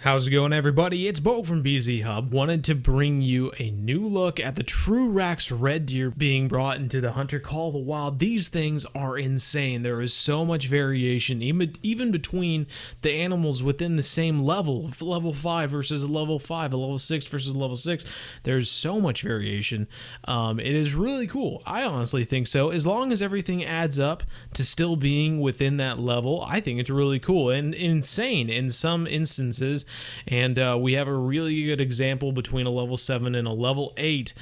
How's it going, everybody? It's Bo from BZ Hub. Wanted to bring you a new look at the TRURACS red deer being brought into the Hunter Call of the Wild. These things are insane. There is so much variation, even between the animals within the same level. Level 5 versus a level 5, a level 6 versus a level 6. There's so much variation. It is really cool. I honestly think so. As long as everything adds up to still being within that level, I think it's really cool and insane in some instances. And we have a really good example between a level 7 and a level 8,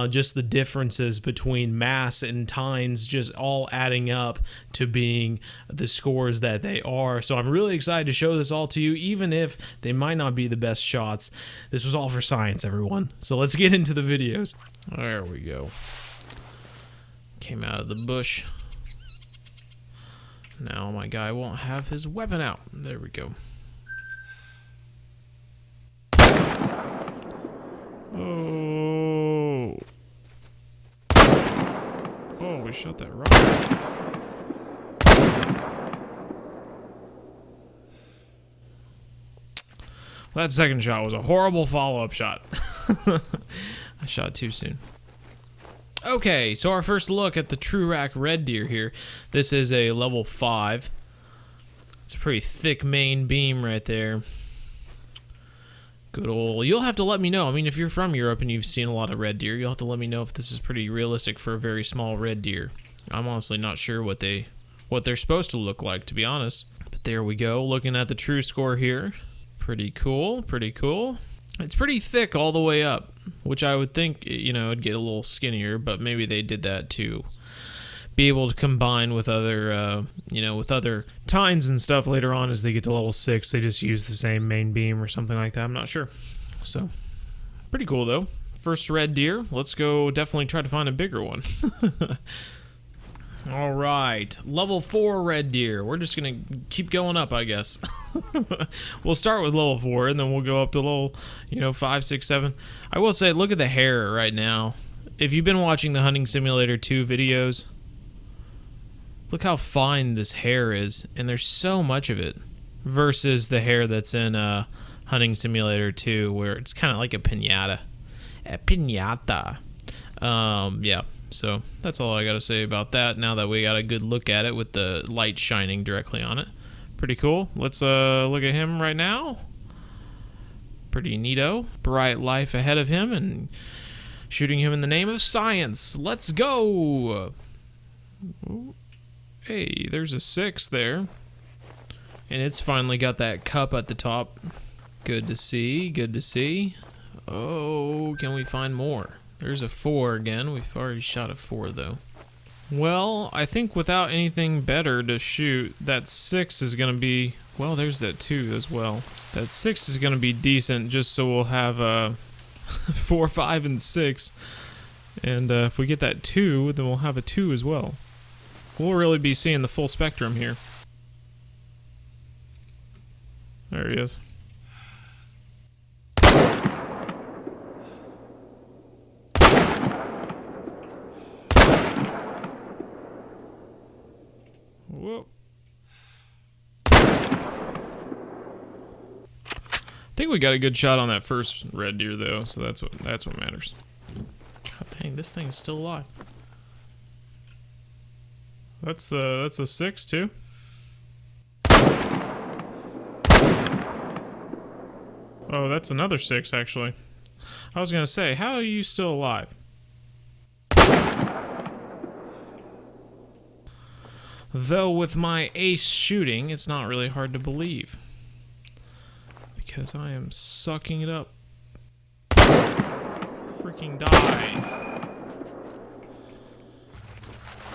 just the differences between mass and tines just all adding up to being the scores that they are. So I'm really excited to show this all to you, even if they might not be the best shots. This was all for science, everyone. So let's get into the videos. There we go. Came out of the bush. Now my guy won't have his weapon out. There we go. Oh. Oh, we shot that rock. Well, that second shot was a horrible follow-up shot. I shot too soon. Okay, so our first look at the TRURACS red deer here. This is a level 5. It's a pretty thick main beam right there. Good old. You'll have to let me know. I mean, if you're from Europe and you've seen a lot of red deer, you'll have to let me know if this is pretty realistic for a very small red deer. I'm honestly not sure what they're supposed to look like, to be honest. But there we go. Looking at the true score here. Pretty cool. Pretty cool. It's pretty thick all the way up, which I would think, you know, it'd get a little skinnier, but maybe they did that to be able to combine with other, you know, with other tines and stuff later on as they get to level 6. They just use the same main beam or something like that. I'm not sure. So, pretty cool though. First red deer. Let's go definitely try to find a bigger one. All right, level 4 red deer. We're just gonna keep going up, I guess. We'll start with level 4, and then we'll go up to level, you know, 5, 6, 7. I will say, look at the hair right now. If you've been watching the Hunting Simulator 2 videos, look how fine this hair is, and there's so much of it, versus the hair that's in Hunting Simulator 2, where it's kind of like a piñata. A piñata. Yeah. So that's all I gotta say about that now that we got a good look at it with the light shining directly on it. Pretty cool. Let's look at him right now. Pretty neato. Bright life ahead of him and shooting him in the name of science. Let's go! Hey, there's a 6 there. And it's finally got that cup at the top. Good to see, good to see. Oh, can we find more? There's a 4 again. We've already shot a 4 though. Well, I think without anything better to shoot, that 6 is going to be... Well, there's that 2 as well. That 6 is going to be decent just so we'll have 4, 5, and 6. And if we get that 2, then we'll have a 2 as well. We'll really be seeing the full spectrum here. There he is. Whoa. I think we got a good shot on that first red deer though, so that's what matters. God dang, this thing is still alive. That's a 6 too. Oh, that's another 6 actually. I was gonna say, how are you still alive? Though with my ace shooting, it's not really hard to believe. Because I am sucking it up. Freaking die.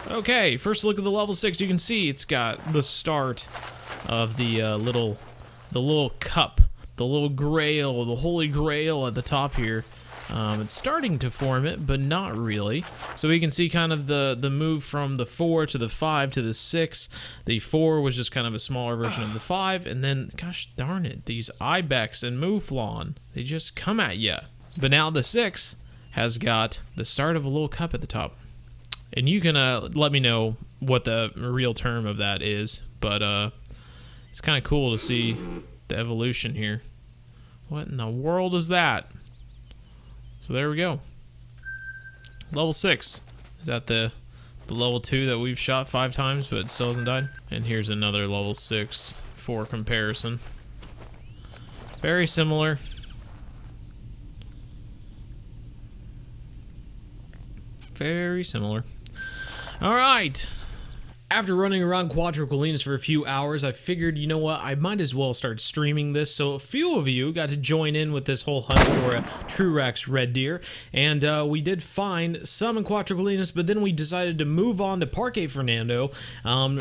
Okay, first look at the level 6. You can see it's got the start of the little cup, the little grail, the holy grail at the top here. It's starting to form it, but not really. So we can see kind of the move from the 4 to the 5 to the 6. The 4 was just kind of a smaller version of the 5, and then, gosh darn it, these ibex and mouflon, they just come at you. But now the 6 has got the start of a little cup at the top. And you can let me know what the real term of that is, but it's kind of cool to see the evolution here. What in the world is that? So there we go. Level 6. Is that the level 2 that we've shot 5 times but still hasn't died? And here's another level 6 for comparison. Very similar. Very similar. Alright. After running around Cuatro Colinas for a few hours, I figured, you know what, I might as well start streaming this. So a few of you got to join in with this whole hunt for a TRURACS red deer. And we did find some in Cuatro Colinas, but then we decided to move on to Parque, Fernando,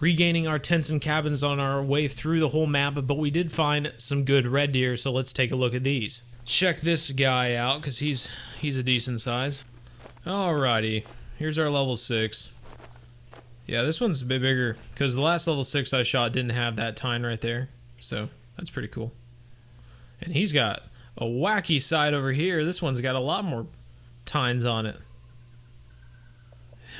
regaining our tents and cabins on our way through the whole map. But we did find some good red deer, so let's take a look at these. Check this guy out, because he's a decent size. Alrighty, here's our level 6. Yeah, this one's a bit bigger, because the last level 6 I shot didn't have that tine right there, so that's pretty cool. And he's got a wacky side over here. This one's got a lot more tines on it.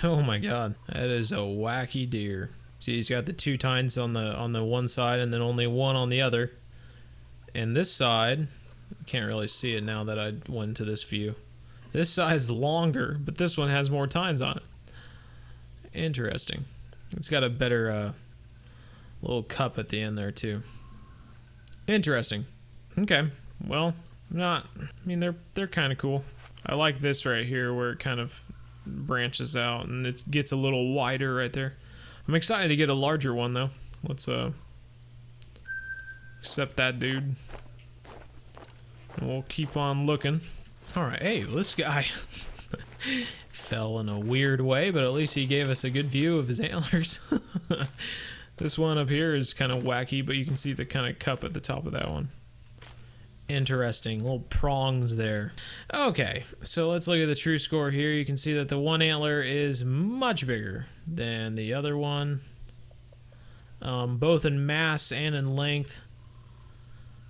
Oh my god, that is a wacky deer. See, he's got the 2 tines on the one side and then only 1 on the other. And this side, you can't really see it now that I went to this view. This side's longer, but this one has more tines on it. Interesting. It's got a better little cup at the end there too. Interesting. Okay. Well, I mean, they're kind of cool. I like this right here where it kind of branches out and it gets a little wider right there. I'm excited to get a larger one though. Let's accept that dude. And we'll keep on looking. All right. Hey, this guy fell in a weird way, but at least he gave us a good view of his antlers. This one up here is kind of wacky, but you can see the kind of cup at the top of that one. Interesting, little prongs there. Okay, so let's look at the true score here. You can see that the one antler is much bigger than the other one, both in mass and in length,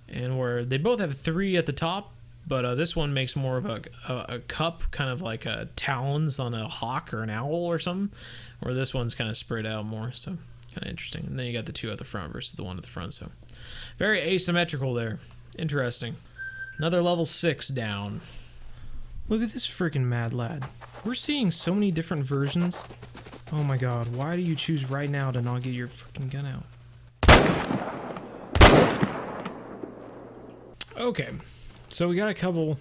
and where they both have 3 at the top. But this one makes more of a cup, kind of like talons on a hawk or an owl or something. Where this one's kind of spread out more, so kind of interesting. And then you got the 2 at the front versus the 1 at the front, so very asymmetrical there. Interesting. Another level 6 down. Look at this freaking mad lad. We're seeing so many different versions. Oh my god, why do you choose right now to not get your freaking gun out? Okay. So we got a couple.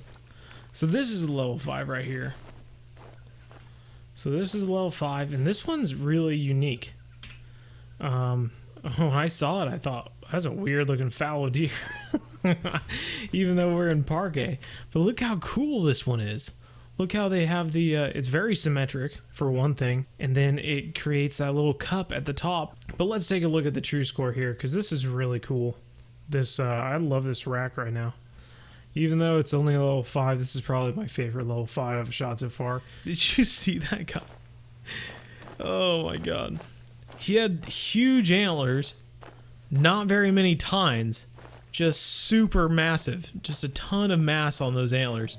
So this is a level 5 right here. So this is a level 5, and this one's really unique. When I saw it, I thought, that's a weird looking fallow deer. Even though we're in Parque. But look how cool this one is. Look how they have the, it's very symmetric, for one thing. And then it creates that little cup at the top. But let's take a look at the true score here, because this is really cool. This, I love this rack right now. Even though it's only a level 5, this is probably my favorite level 5 I've shot so far. Did you see that guy? Oh my god. He had huge antlers, not very many tines, just super massive. Just a ton of mass on those antlers.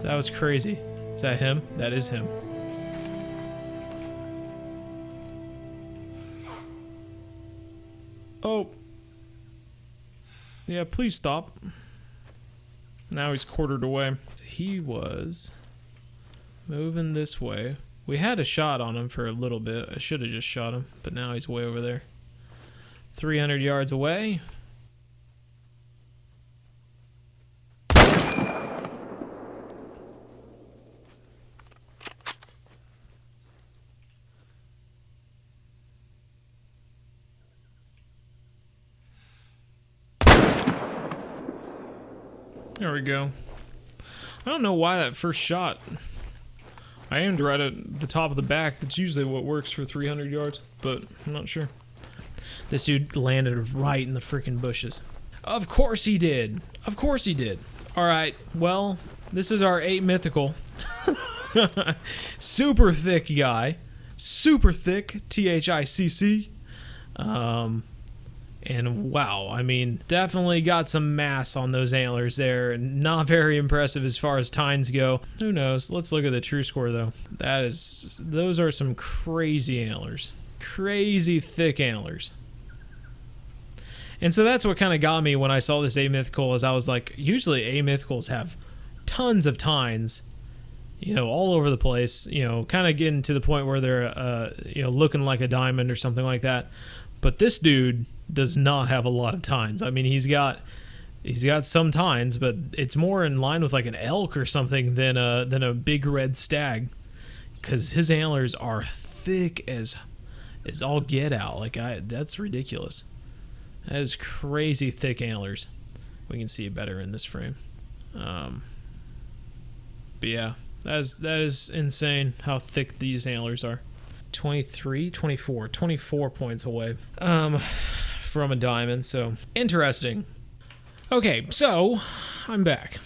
That was crazy. Is that him? That is him. Oh. Yeah, please stop. Now he's quartered away. He was moving this way. We had a shot on him for a little bit. I should have just shot him, but now he's way over there. 300 yards away. There we go. I don't know why that first shot, I aimed right at the top of the back. That's usually what works for 300 yards, but I'm not sure. This dude landed right in the freaking bushes. Of course he did. Of course he did. Alright, well, this is our 8 Mythical. Super thick guy. Super thick, THICC. And wow, I mean, definitely got some mass on those antlers there. Not very impressive as far as tines go. Who knows? Let's look at the true score though. Those are some crazy antlers. Crazy thick antlers. And so that's what kind of got me when I saw this amythical, is I was like, usually amythicals have tons of tines, you know, all over the place, you know, kind of getting to the point where they're, you know, looking like a diamond or something like that. But this dude does not have a lot of tines. I mean, he's got some tines, but it's more in line with like an elk or something than a big red stag, because his antlers are thick as all get out. Like, that's ridiculous. That is crazy thick antlers. We can see it better in this frame. But yeah, that is insane how thick these antlers are. 24 points away from a diamond, so interesting. Okay, so I'm back.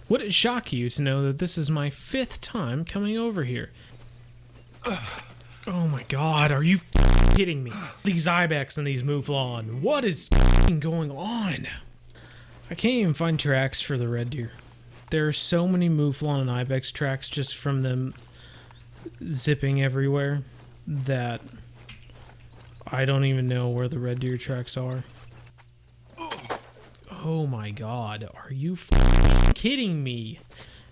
Would it shock you to know that this is my 5th time coming over here? Oh my god, are you kidding me? These ibex and these mouflon. What is going on? I can't even find tracks for the red deer. There are so many mouflon and ibex tracks just from them zipping everywhere that I don't even know where the red deer tracks are. Oh my god, are you kidding me?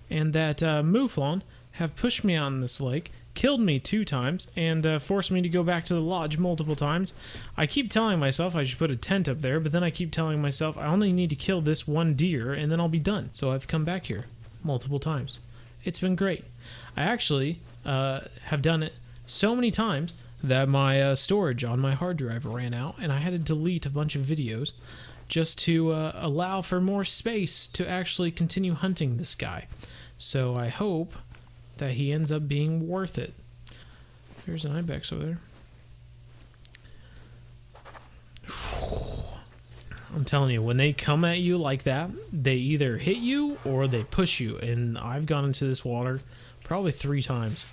And that mouflon have pushed me out in this lake, killed me 2 times, and forced me to go back to the lodge multiple times. I keep telling myself I should put a tent up there, but then I keep telling myself I only need to kill this one deer and then I'll be done. So I've come back here multiple times. It's been great. I actually have done it so many times that my storage on my hard drive ran out, and I had to delete a bunch of videos just to allow for more space to actually continue hunting this guy. So I hope that he ends up being worth it. There's an ibex over there. I'm telling you, when they come at you like that, they either hit you or they push you. And I've gone into this water probably 3 times,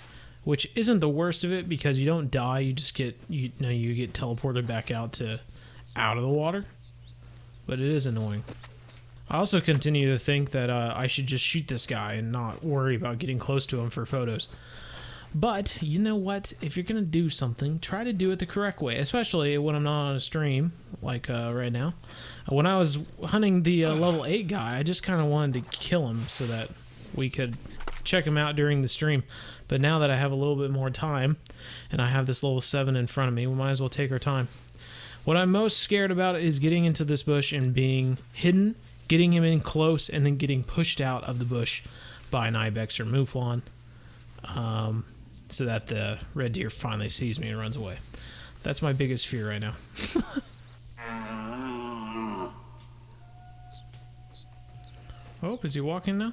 which isn't the worst of it because you don't die. You just get you get teleported back out of the water. But it is annoying. I also continue to think that I should just shoot this guy and not worry about getting close to him for photos. But, you know what? If you're going to do something, try to do it the correct way, especially when I'm not on a stream, like right now. When I was hunting the level 8 guy, I just kind of wanted to kill him so that we could check him out during the stream. But now that I have a little bit more time, and I have this level 7 in front of me, we might as well take our time. What I'm most scared about is getting into this bush and being hidden, getting him in close, and then getting pushed out of the bush by an ibex or mouflon, so that the red deer finally sees me and runs away. That's my biggest fear right now. Oh, is he walking now?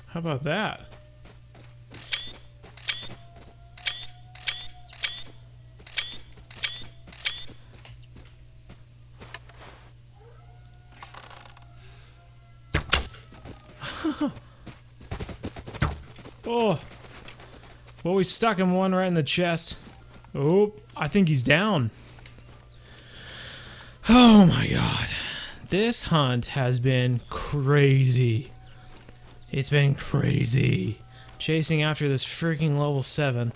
How about that? Oh, well, we stuck him one right in the chest. Oh, I think he's down. Oh my god. This hunt has been crazy. It's been crazy. Chasing after this freaking level 7.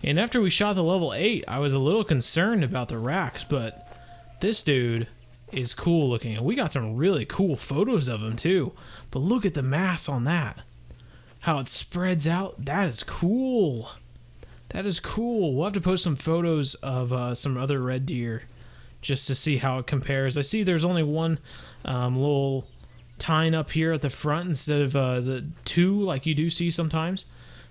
And after we shot the level 8, I was a little concerned about the racks, but this dude is cool looking. And we got some really cool photos of him too. But look at the mass on that. How it spreads out. That is cool. That is cool. We'll have to post some photos of some other red deer just to see how it compares. I see there's only one little tine up here at the front instead of the 2 like you do see sometimes.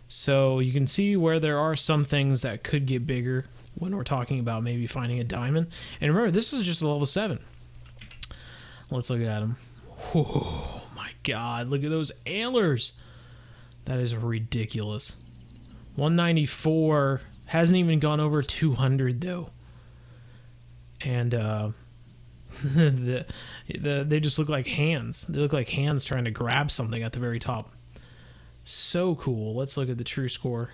So you can see where there are some things that could get bigger when we're talking about maybe finding a diamond. And remember, this is just a level 7. Let's look at him. Oh my god, look at those antlers. That is ridiculous. 194, hasn't even gone over 200 though. And they just look like hands. They look like hands trying to grab something at the very top. So cool. Let's look at the true score.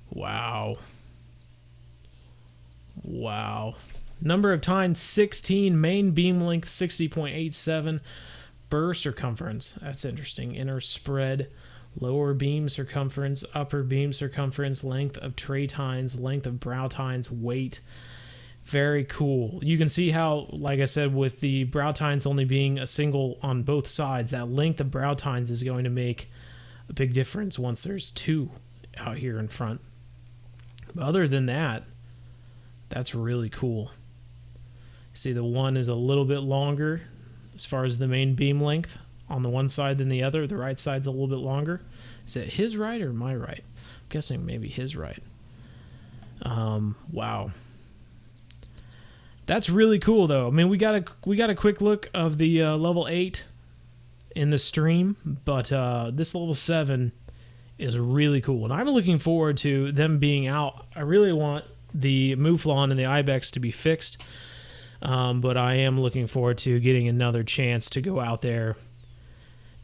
Wow. Wow. Number of tines 16, main beam length 60.87, burr circumference. That's interesting. Inner spread lower beam circumference, upper beam circumference, length of tray tines, length of brow tines, weight. Very cool. You can see how, like I said, with the brow tines only being a single on both sides, that length of brow tines is going to make a big difference once there's two out here in front. But other than that, that's really cool. See, the one is a little bit longer as far as the main beam length on the one side than the other. The right side's a little bit longer. Is it his right or my right? I'm guessing maybe his right. Wow. That's really cool, though. I mean, we got a quick look of the level 8 in the stream, but this level 7 is really cool, and I'm looking forward to them being out. I really want the Mouflon and the Ibex to be fixed, but I am looking forward to getting another chance to go out there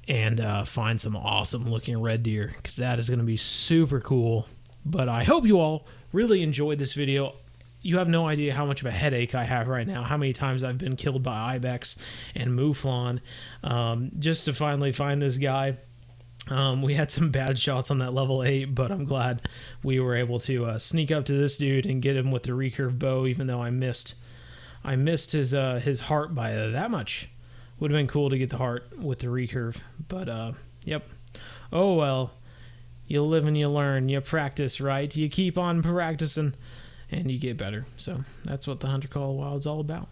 and find some awesome looking red deer, because that is going to be super cool. But I hope you all really enjoyed this video. You have no idea how much of a headache I have right now, how many times I've been killed by Ibex and Mouflon just to finally find this guy. We had some bad shots on that level 8, but I'm glad we were able to sneak up to this dude and get him with the recurve bow, even though I missed his heart by that much. Would have been cool to get the heart with the recurve, but yep. Oh well, you live and you learn, you practice, right? You keep on practicing and you get better. So that's what the Hunter Call of the Wild is all about.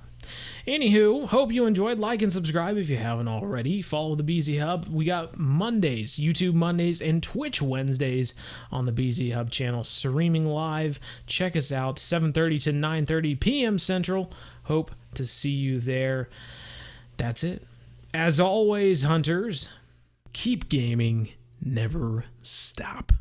Anywho, hope you enjoyed. Like and subscribe if you haven't already. Follow the BZ Hub. We got Mondays, YouTube Mondays, and Twitch Wednesdays on the BZ Hub channel, streaming live. Check us out, 7:30 to 9:30 p.m. Central. Hope to see you there. That's it. As always, hunters, keep gaming, never stop.